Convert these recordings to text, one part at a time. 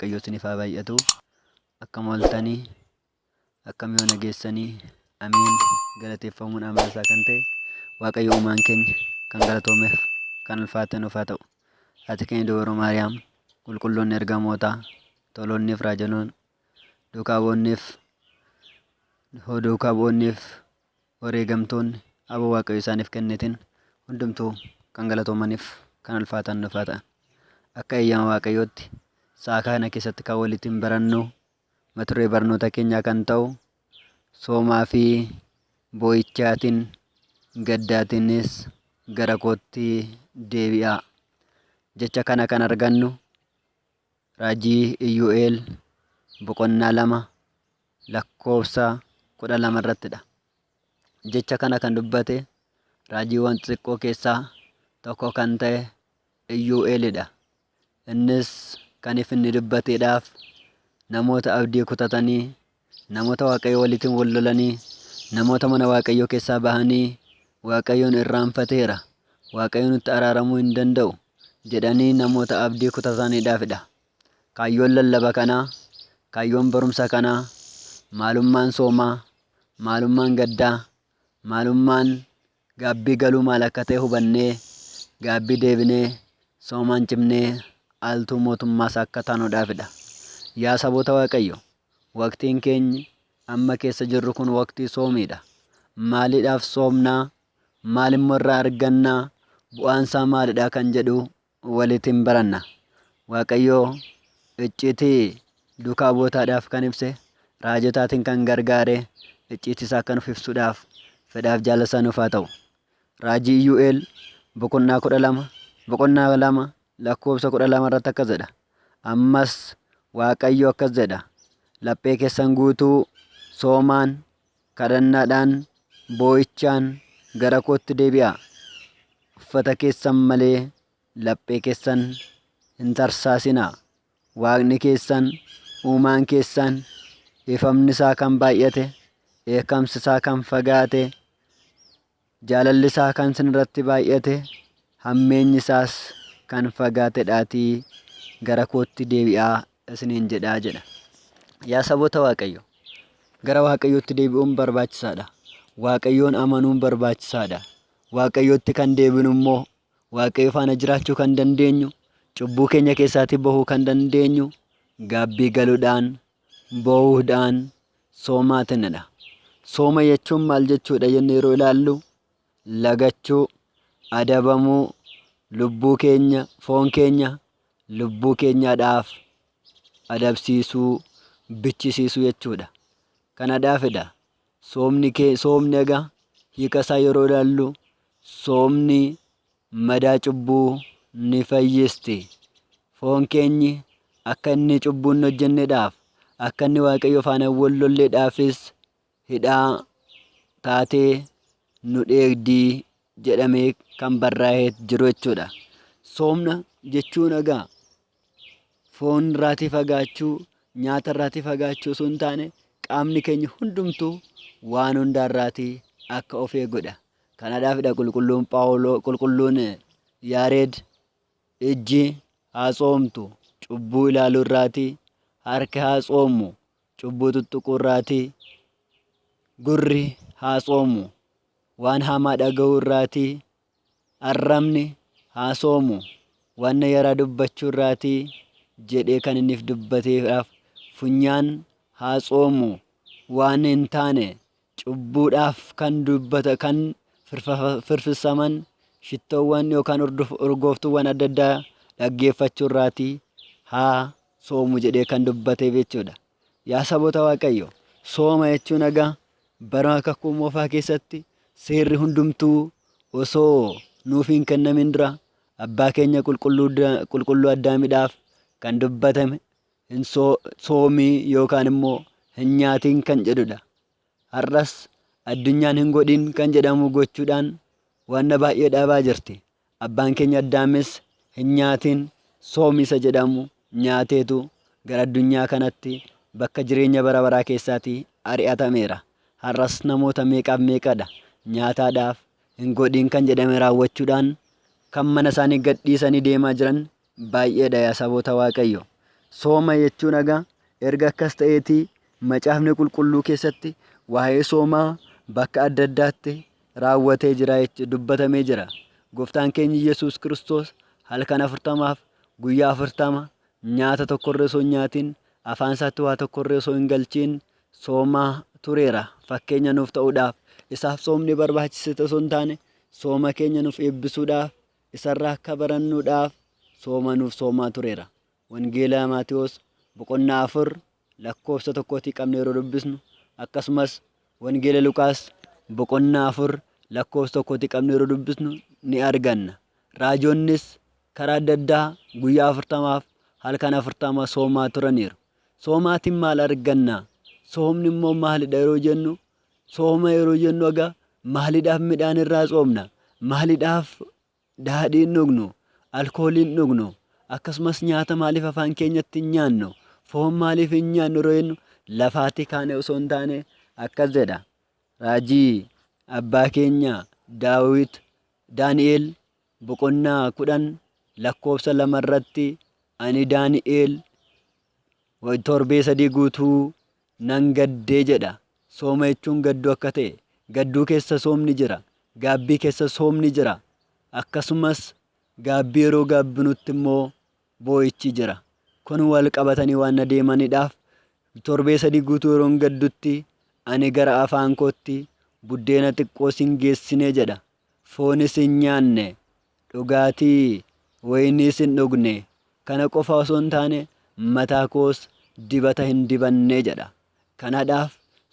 Waaqayyoo isiniif haa baay'atu. Akkam ooltanii, akkam yoo nageessanii, amiin. Galateeffamuun amala isaa kan ta'e Waaqayyo uumaan keenya kan galatoomeef kan ulfaate nuuf haa ta'u. Ati keenya dubaroo Maariyaam, qulqulloonni ergamootaa, toloonniif raajanoon, duukaa bu'oonniif wareegamtoonni aba Waaqayyo isaaniif kennitin hundumtuu kan galatoomaniif kan ulfaatan nuuf haa ta'an. Akka eeyyama Waaqayyootti sa'a kana keessatti kan waliin barannu mata duree barnoota keenyaa kan ta'u soomaa fi boo'ichaatiin gaddaatiinis gara kootti deebi'aa. Jecha kana kan argannu raajii Iyyu'eel boqonnaa 2 lakkoofsa 12 irrattidha. Jecha kana kan dubbate raajiiwwan xixiqqoo keessaa tokko kan ta'e Iyyu'eelidha. Innis kan inni dubbateedhaaf namoota abdii kutatanii, namoota Waaqayyo waliin wal lolanii, namoota mana Waaqayyoo keessaa bahanii Waaqayyoon irraanfateera, Waaqayyoon itti araaramuu hin danda'u jedhanii namoota abdii kutataniidhaafidha. Kaayyoon lallaba kanaa, kaayyoon barumsa kanaa, maalummaan soomaa, maalummaan gaddaa, maalummaan gaabbii galuu maal akka ta'e hubannee gaabbii deebinee soomaan cimnee aaltuu mootummaas akka taanuudhaafidha. Yaa saboota Waaqayyo, waqtiin keenya amma keessa jirru kun waqtii soomiidha. Maaliidhaaf soomnaa? Maal immoo irraa argannaa? Bu'aansaa maalidha kan jedhu waliin baranna. Waaqayyo icciitii duukaa bu'ootaadhaaf kan ibse, raajotaatiin kan gargaare, icciitii isaa kan ibsuudhaaf fedhaaf jaalala nuuf haa ta'u. Raajii Iyyu'eel boqonnaa 2 lakkoofsa 12 irratti akkas jedha. Ammas Waaqayyo akkas jedha. Laphee keessan guutuu soomaan, kadhannaadhaan, boo'ichaan gara kootti deebi'aa. Uffata keessan malee laphee keessan hin tarsaasinaa. Waaqni keessan, uumaan keessan, ifamni isaa kan baay'ate, eekamsi isaa kan fagaate, jaalalli isaa kan isin irratti baay'ate, hammeenyi isaas kan fagaatedhaatii gara kootti deebi'aa isiniin jedhaa jedha. Yaa saboota Waaqayyo, gara Waaqayyootti deebi'uun barbaachisaadha. Waaqayyoon amanuun barbaachisaadha. Waaqayyootti kan deebinu immoo Waaqayyo faana jiraachuu kan dandeenyu, cubbuu keenya keessaatii bahuu kan dandeenyu gaabbii galuudhaan, boo'uudhaan, soomaatiinidha. Sooma jechuun maal jechuudha jennee yeroo ilaallu, lagachuu, adabamuu, lubbuu keenya, foon keenya lubbuu keenyaadhaaf adabsiisuu, bichisiisuu jechuudha. Kanadhaafidha soomni egaa hiika isaa yeroo ilaallu, soomni madaa cubbuu ni fayyisti. Foon keenyi akka inni cubbuu hin hojjenneedhaaf, akka inni Waaqayyo faana wal lolleedhaafis hidhaa taatee nu eegdii jedhamee kan barraa'ee jiru jechuudha. Soomna jechuun egaa foon irraatii fagaachuu, nyaata irraatii fagaachuu osoo hin taane qaamni keenya hundumtuu waan hundaarraatii akka of eegudha. Kanadhaafidha qulqulluun Yaareed ijji haa soomtu cubbuu ilaaluu irraatii, harki haa soomu cubbuu tuttuquu irraatii, gurri haa soomu waan hamaa dhaga'uu irraatii, arrabni haa soomu waan yaraa dubbachuu irraatii jedhee kan inni dubbateedhaaf, funyaan haa soomu waan hin taane cubbuudhaaf kan firfisaman shittoowwan yookaan urgooftuuwwan adda addaa dhaggeeffachuu irraatii haa soomu jedhee kan dubbateef jechuudha. Yaa saboota Waaqayyo, sooma jechuun egaa bara kakuu moofaa keessatti seerri hundumtuu osoo nuuf hin kennamin dura abbaa keenya qulqulluu Addaamiidhaaf kan dubbatame hin soomii yookaan immoo hin nyaatiin kan jedhudha. Har'as addunyaan hin godhin kan jedhamu gochuudhaan waan baay'ee dhaabaa jirti. Abbaan keenya Addaamis hin nyaatiin soomisa jedhamu nyaateetu gara addunyaa kanatti bakka jireenya bara baraa keessaatii ari'atameera. Har'as namoota meeqaaf meeqadha nyaataadhaaf hin godhin kan jedhame raawwachuudhaan kan mana isaanii gadhiisanii deemaa jiran baay'eedha yaa saboota Waaqayyo. Sooma jechuun egaa erga akkas ta'eetii macaafni qulqulluu keessatti waa'ee soomaa bakka adda addaatti raawwatee jira dubbatamee jira. Gooftaan keenya Yesuus Kiristoos halkan 40 guyyaa 40 nyaata tokkorree osoo hin nyaatin afaan isaatti waa tokkorree osoo hin galchiin soomaa tureera. Fakkeenya nuuf ta'uudhaaf isaaf soomni barbaachise osoo hin taane sooma keenya nuuf eebbisuudhaaf isarraa akka barannuudhaaf sooma nuuf soomaa tureera. Wangeela Maatiyos boqonnaa 4 lakkoofsa 1 qabnee yeroo dubbisnu akkasumas wangeela Luqaas boqonnaa 4 lakkoofsa 1 qabnee yeroo dubbisnu ni arganna. Raajoonnis karaa adda addaa guyyaa 40 halkan 40 soomaa turaniiru. Soomaatiin maal arganna? Soomni immoo maalidha yeroo jennu? Sooma yeroo jennu egaa maalidhaaf midhaan irraa soomna? Maalidhaaf daadhii hin dhugnu? Alkoolii hin dhugnu? Akkasumas nyaata maaliif afaan keenyatti hin nyaannu? Foon maaliif hin nyaannu yeroo jennu lafaatti kaane osoo hin taane akkas jedha. Raajii abbaa keenya Daani'eel boqonnaa 10 lakkoofsa 2 irratti ani Daani'eel torbee 3 guutuu nan gaddee jedha. Sooma jechuun gadduu akka ta'e, gadduu keessa soomni jira, gaabbii keessa soomni jira. Akkasumas gaabbii yeroo gaabbinutti immoo boo'ichi jira. Kun wal qabatanii waan adeemaniidhaaf torbee 3 guutuu yeroo gaddutti ani gara afaan kootti buddeena xiqqoo sin geessine jedha. Foonis hin nyaanne, dhugaatii wayiniis hin dhugne, kana qofa osoo hin taane mataa koos dibata hin dibanne jedha. Kanaadhaaf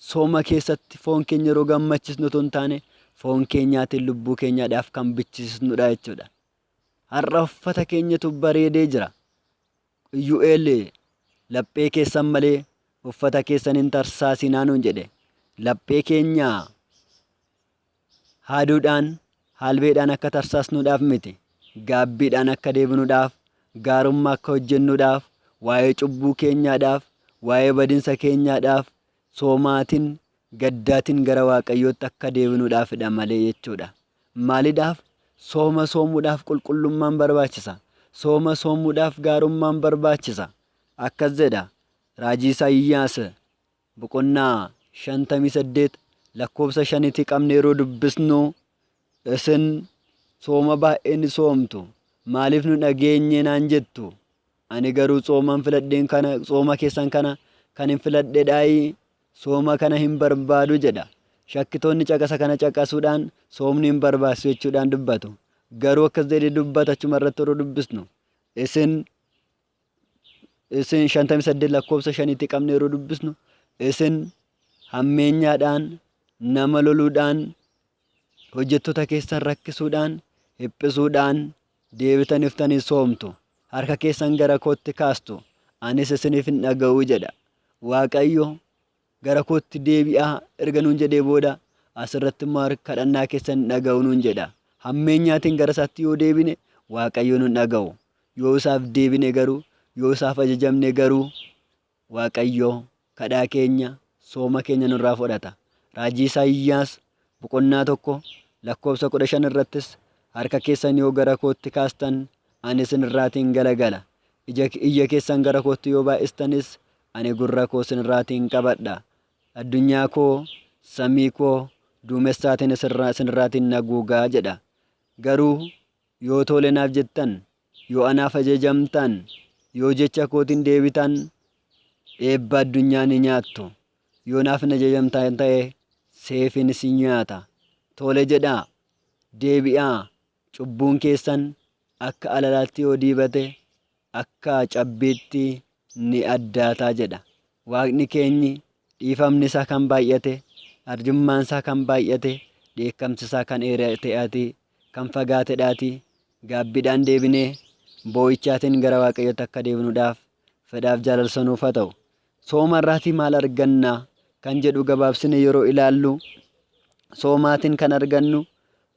sooma keessatti foon keenya yeroo gammachiisnu osoo hin taane foon keenyaatiin lubbuu keenyaadhaaf kan bichisiisnudha jechuudha. Har'a uffata keenyatu bareedee jira. Iyyu'eel laphee keessan malee uffata keessan hin tarsaasinaa nuun jedhe. Laphee keenya haaduudhaan halbeedhaan akka tarsaasnuudhaaf miti. Gaabbiidhaan akka deebinuudhaaf, gaarummaa akka hojjennuudhaaf, waa'ee cubbuu keenyaadhaaf, waa'ee badinsa keenyaadhaaf soomaatiin gaddaatiin gara Waaqayyootti akka deebinuudhaafidha malee jechuudha. Maaliidhaaf? Sooma soomuudhaaf qulqullummaan barbaachisa. Sooma soomuudhaaf gaarummaan barbaachisa. Akkas jedha raajii Isaayyaas boqonnaa 58 lakkoofsa 5 qabnee yeroo dubbisnu isin sooma baay'ee ni soomtu. Maaliif nu dhageenye naan jettu? Ani garuu sooma keessan kana kan hin filadhedhaayi. Sooma kana hin barbaadu jedha. Shakkitoonni caqasa kana caqasuudhaan soomni hin barbaachisu jechuudhaan dubbatu. Garuu akkas jedhee dubbata achuma irratti yeroo dubbisnu isin 58 lakkoofsa 5 qabnee yeroo dubbisnu isin hammeenyaadhaan, nama loluudhaan, hojjettoota keessan rakkisuudhaan, hiphisuudhaan deebitaniftanii soomtu. Harka keessan gara kootti kaastu. Anis isiniif hin dhaga'u jedha. Waaqayyo gara kootti deebi'aa erga nuun jedhee booda asirratti immoo kadhannaa keessan hin dhaga'u nuun jedha. Hammeenyaatiin gara isaatti yoo deebine Waaqayyo nun dhaga'u. Yoo isaaf deebine garuu, yoo isaaf ajajamne garuu Waaqayyo kadhaa keenya, sooma keenya nurraa fudhata. Raajii Isaayyaas boqonnaa 1 lakkoofsa 15 irrattis harka keessan yoo gara kootti kaastan ani isin irraatiin galagala. Ija keessan gara kootti yoo baay'istanis ani gurra koo isin irraatiin qabadha. Addunyaa koo, samii koo duumessaatiin isin irraatiin naguugaa jedha. Garuu yoo tole naaf jettan, yoo anaaf ajajamtan, yoo jecha kootiin deebitan eebba addunyaa ni nyaattu. Yoo naaf hin ajajamtan ta'e seefin isin nyaata. Tole jedhaa, deebi'aa. Cubbuun keessan akka alalaatti yoo diibate akka cabbiitti ni addaataa jedha. Waaqni keenyi dhiifamni isaa kan baay'ate, arjummaan isaa kan baay'ate, dheekkamsi isaa kan dheerate'aati, kan fagaatedhaati. Gaabbiidhaan deebinee boo'ichaatiin gara Waaqayyootti akka deebinuudhaaf fedhaaf jaalalsa nuuf haa ta'u. Sooma irraatii maal argannaa kan jedhu gabaabsine yeroo ilaallu soomaatiin kan argannu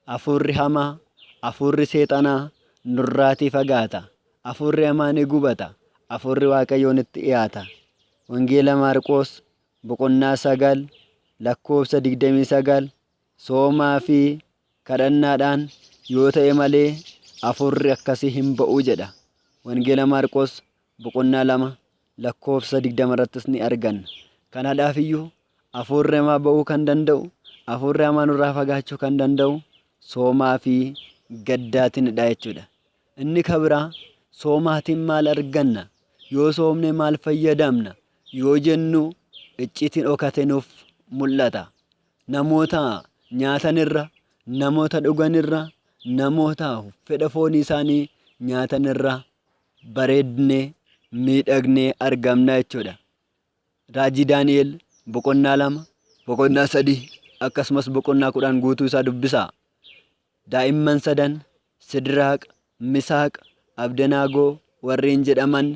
hafuurri hamaa, hafuurri seexanaa nurraatii fagaata. Hafuurri hamaa ni gubata. Hafuurri Waaqayyoon itti dhiyaata. Wangeela Maarqos boqonnaa 9 lakkoofsa 29 soomaa fi kadhannaadhaan yoo ta'e malee hafuurri akkasii hin ba'u jedha. Wangeela Maarqos boqonnaa 2 lakkoofsa 20 irrattis ni arganna. Kanaadhaaf iyyuu hafuurri hamaa ba'uu kan danda'u, hafuurri hamaa nurraa fagaachuu kan danda'u soomaa fi gaddaatinidha jechuudha. Inni kan biraa soomaatiin maal arganna? Yoo soomne maal fayyadamna? Yoo jennu icciitiin dhokate nuuf mul'ata. Namoota nyaatanirra, namoota dhuganirra, namoota fedha foonii isaanii nyaatanirra bareednee miidhagnee argamna jechuudha. Raajii Daani'el boqonnaa 2, boqonnaa 3 akkasumas boqonnaa 10 guutuu isaa dubbisaa. Daa'imman sadan Sidiraaq, Misaaq, Abdanaagoo warreen jedhaman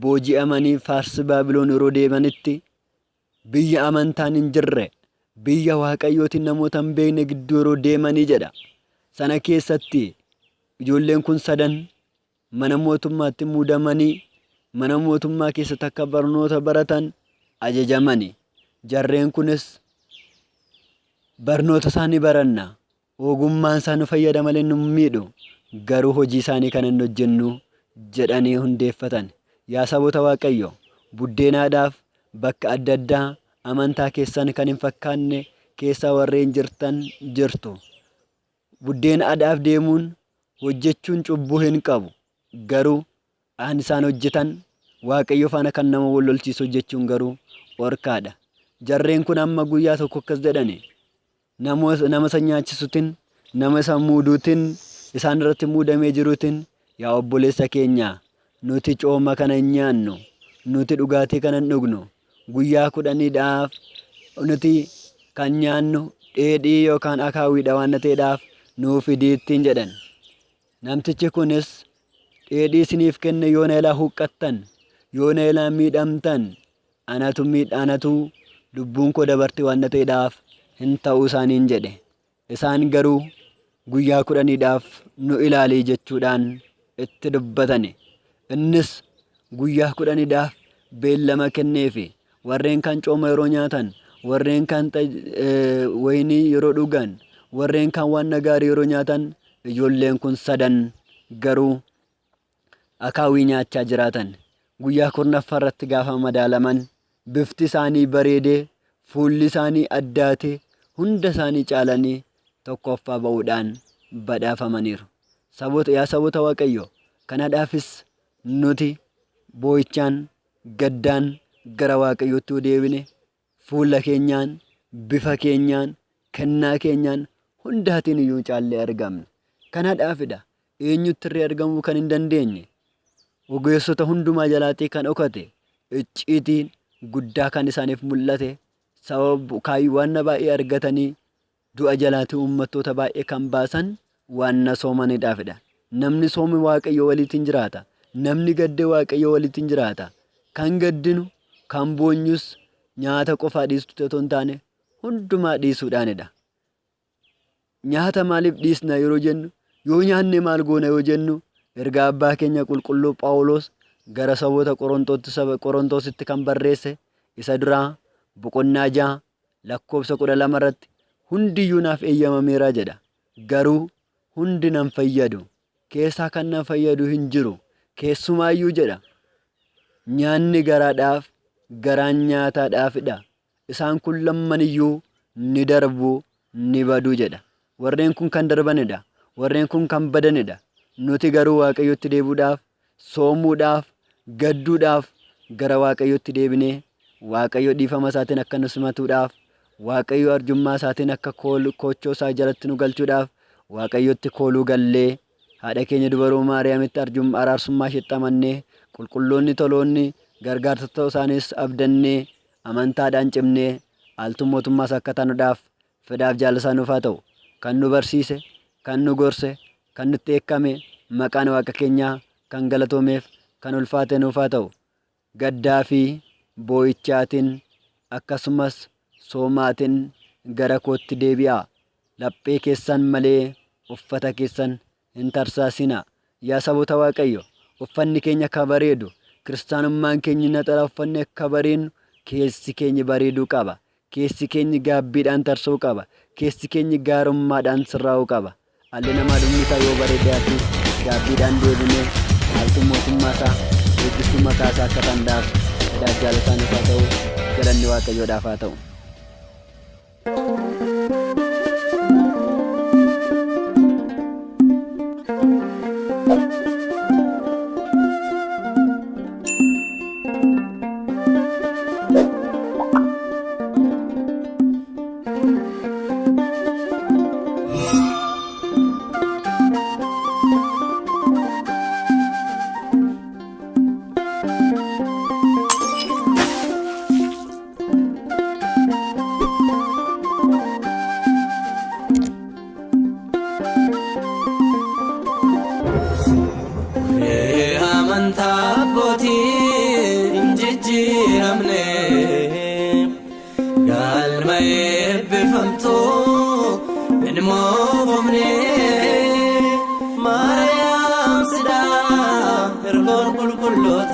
booji'amanii Faarsi Baabiloon yeroo deemanitti biyya amantaan hin jirre, biyya Waaqayyootiin namoota hin beekne gidduu yeroo deemanii jedha. Sana keessatti ijoolleen kun sadan mana mootummaatti muudamanii mana mootummaa keessatti akka barnoota baratan ajajamani. Jarreen kunis barnoota isaanii baranna, ogummaan isaanii fayyada malee nu miidhu, garuu hojii isaanii kan hin hojjennu jedhanii hundeeffatan. Yaa saboota Waaqayyo, buddeenaadhaaf bakka adda addaa amantaa keessan kan hin fakkaanne keessa warreen jirtan jirtu. Buddeenaadhaaf deemuun hojjechuun cubbuu hin qabu, garuu aan isaan hojjetan Waaqayyo faana kan nama wal lolchiisu hojjechuun garuu orkaadha. Jarreen kun amma guyyaa tokko akkas jedhani, nama isa nyaachisuutiin, nama isa muuduutiin, isaan irratti muudamee jiruutiin, yaa obboleessa keenya, nuti cooma kana hin nyaannu, nuti dhugaatii kana hin dhugnu, guyyaa 10dhaaf nuti kan nyaannu dheedhii yookaan akaawiidha waan ta'eedhaaf nuuf fidiittiin jedhan. Namtichi kunis dheedhii isiniif kenne yoo na ilaa huqqattan, yoo na ilaa miidhamtan, anatu lubbuun koo dabarte waan ta'eedhaaf hin ta'uu isaaniin jedhe. Isaan garuu guyyaa 10dhaaf nu ilaalii jechuudhaan itti dubbatani. Innis guyyaa 10dhaaf beellama kenneefi warreen kan cooma yeroo nyaatan, warreen kan waynii yeroo dhugan, warreen kan waan gaarii yeroo nyaatan, ijoolleen kun sadan garuu akaawii nyaachaa jiraatan. Guyyaa 10ffaa irratti gaafa madaalaman bifti isaanii bareedee, fuulli isaanii addaate, hunda isaanii caalanii tokkoffaa ba'uudhaan badhaafamaniiru. Yaa saboota Waaqayyo, kanaadhaafis nuti boo'ichaan, gaddaan gara Waaqayyootti yoo deebine, fuula keenyaan, bifa keenyaan, kennaa keenyaan hundaatiin iyyuu caallee argamna. Kanaadhaafidha eenyutti irree argamuu kan hin dandeenye, ogeessota hundumaa jalaatii kan dhokate, icciitiin guddaa kan isaaniif mul'ate, sababa kaayyoowwan baay'ee argatanii du'a jalaatii uummattoota baay'ee kan baasan waan soomaniidhaafidha. Namni soome Waaqayyo waliitiin jiraata. Namni gadde Waaqayyo waliitiin jiraata. Kan gaddinu, kan boonyus nyaata qofaa dhiistu otoo hin taane hundumaa dhiisuudhaanidha. Nyaata maaliif dhiisna yeroo jennu, yoo nyaanne maal goona yoo jennu, ergaa abbaa keenya qulqulluu Phaawulos gara saboota Qorontositti kan barreesse isa duraa boqonnaa 6 lakkoofsa 12 irratti hundiyyuu naaf eeyyamameera jedha. Garuu hundi nan fayyadu, keessaa kan nan fayyadu hin jiru. Keessumaayyuu jedha, nyaanni garaadhaaf, garaan nyaataadhaafidha. Isaan kun lamman iyyuu ni darbu, ni badu jedha. Warreen kun kan darbanidha, warreen kun kan badanidha. Nuti garuu Waaqayyotti deebuudhaaf, soomuudhaaf, gadduudhaaf gara Waaqayyotti deebinee Waaqayyo dhiifama isaatiin akka nu simatuudhaaf, Waaqayyo arjummaa isaatiin akka kochoo isaa jalatti nu galchuudhaaf Waaqayyotti kooluu gallee haadha keenya dubaroo Maariyaamitti araarsummaa isheetti amannee, qulqulloonni toloonni gargaartota isaanis abdannee, amantaadhaan cimnee aaltuu mootummaas akka taanuudhaaf fedhaaf jaalasaa nuuf haa ta'u. Kan nu barsiise, kan nu gorse, kan nutti eekkame, maqaan Waaqa keenyaa kan galatoomeef, kan ulfaate nuuf haa ta'u. Gaddaa fi boo'ichaatiin akkasumas soomaatiin gara kootti deebi'aa. Laphee keessan malee uffata keessan hin tarsaasina. Yaa saboota Waaqayyo, uffanni keenya akka bareedu, kiristaanummaan keenya naxalaa uffanni akka bareednu, keessi keenya bareeduu qaba. Keessi keenya gaabbiidhaan tarsa'uu qaba. Keessi keenya gaarummaadhaan sirraa'uu qaba. Dhalli namaa dhumni yoo bareedaa fi gaabbiidhaan deebinee aaltuu mootummaa isaa eebbisuu maqaa isaa akka danda'aaf Daajjal isaanis haa ta'u, galanni Waaqayyoodhaaf haa ta'u. Amantaaboti injijjiiramne galma eebbifamtu hin moofamne Maariyaam sidaa ergoon qulqulloota